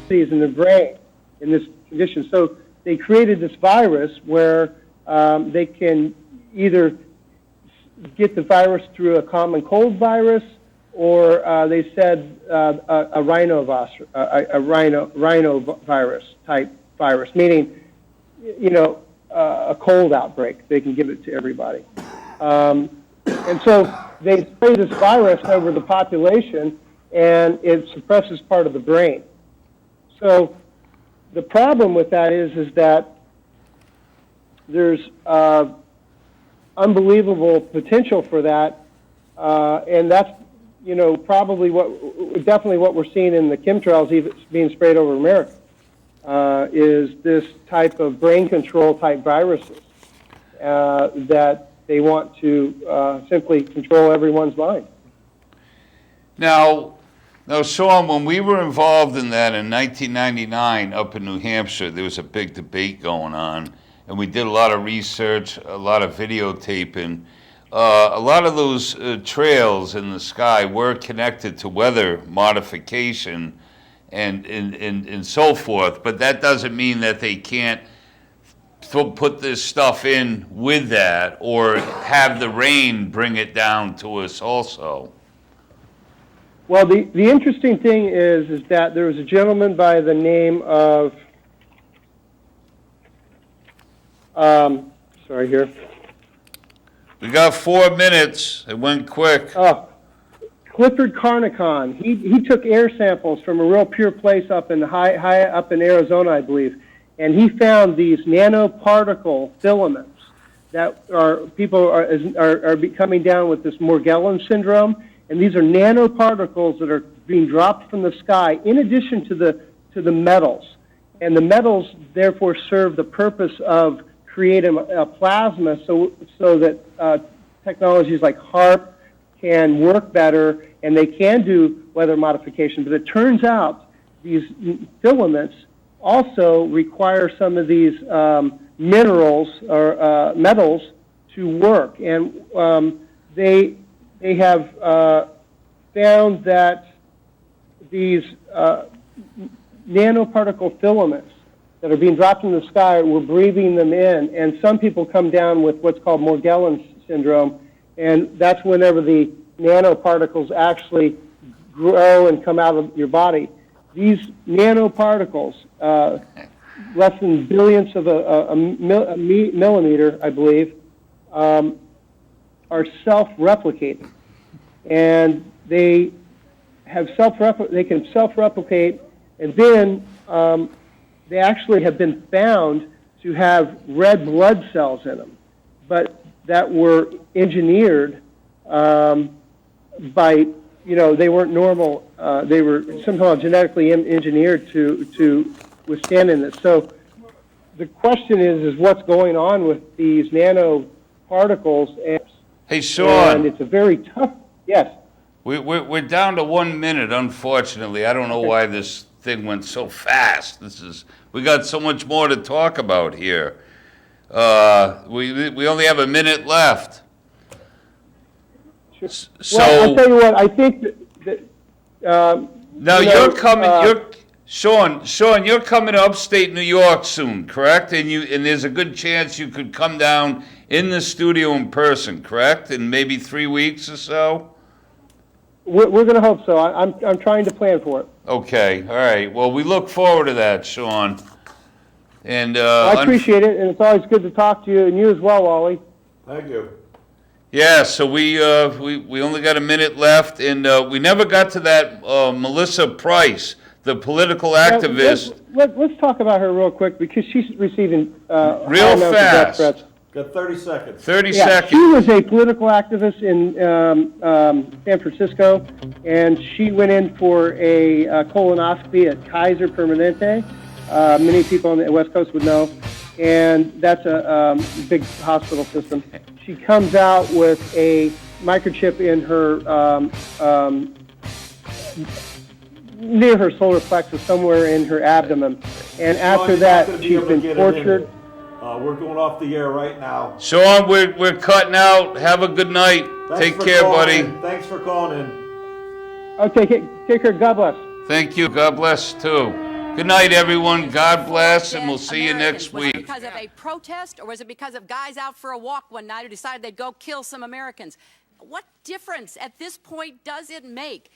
toxicities in the brain in this condition. So they created this virus where they can either get the virus through a common cold virus, or they said a rhinovirus type virus, meaning, a cold outbreak. They can give it to everybody. And so they spray this virus over the population, and it suppresses part of the brain. So the problem with that is that there's unbelievable potential for that, and that's probably definitely what we're seeing in the chemtrails even being sprayed over America, is this type of brain control type viruses that they want to simply control everyone's mind. Now, Shawn, when we were involved in that in 1999 up in New Hampshire, there was a big debate going on, and we did a lot of research, a lot of videotaping. A lot of those trails in the sky were connected to weather modification and so forth, but that doesn't mean that they can't put this stuff in with that or have the rain bring it down to us also. Well, the interesting thing is that there was a gentleman by the name of, sorry here. We got 4 minutes. It went quick. Clifford Carnicon. He took air samples from a real pure place up in high up in Arizona, I believe, and he found these nanoparticle filaments that people are coming down with this Morgellons syndrome, and these are nanoparticles that are being dropped from the sky in addition to the metals, and the metals therefore serve the purpose of creating a plasma so that technologies like Haarp can work better, and they can do weather modification. But it turns out these filaments also require some of these minerals or metals to work, and they have found that these nanoparticle filaments that are being dropped in the sky, we're breathing them in, and some people come down with what's called Morgellons syndrome, and that's whenever the nanoparticles actually grow and come out of your body. These nanoparticles, less than billionths of a millimeter, I believe, are self-replicating, and they can self-replicate, and then they actually have been found to have red blood cells in them, but that were engineered by, they weren't normal. They were somehow genetically engineered to withstand this. So the question is what's going on with these nanoparticles? Hey, Shawn. And it's a very tough, yes. We're down to 1 minute, unfortunately. I don't know why this thing went so fast. We got so much more to talk about here. We only have a minute left. Sure. Well, I'll tell you what, I think that now you're coming. Shawn, you're coming to upstate New York soon, correct? And there's a good chance you could come down in the studio in person, correct? In maybe 3 weeks or so. We're going to hope so. I'm trying to plan for it. Okay, all right. Well, we look forward to that, Shawn. And I appreciate it, and it's always good to talk to you, and you as well, Wally. Thank you. Yeah, so we only got a minute left, and we never got to that Melissa Price, the political activist. Let's talk about her real quick, because she's receiving real fast. Death threats. Got 30 seconds. 30 seconds. She was a political activist in San Francisco, and she went in for a colonoscopy at Kaiser Permanente. Many people on the West Coast would know, and that's a big hospital system. She comes out with a microchip in her near her solar plexus, somewhere in her abdomen, and after that she's been tortured. We're going off the air right now. Shawn, we're cutting out. Have a good night. Take care, buddy. Thanks for calling in. Okay, take care. God bless. Thank you. God bless, too. Good night, everyone. God bless, and Dead we'll see you next Americans. Was it week. because of a protest, or was it because of guys out for a walk one night who decided they'd go kill some Americans? What difference at this point does it make?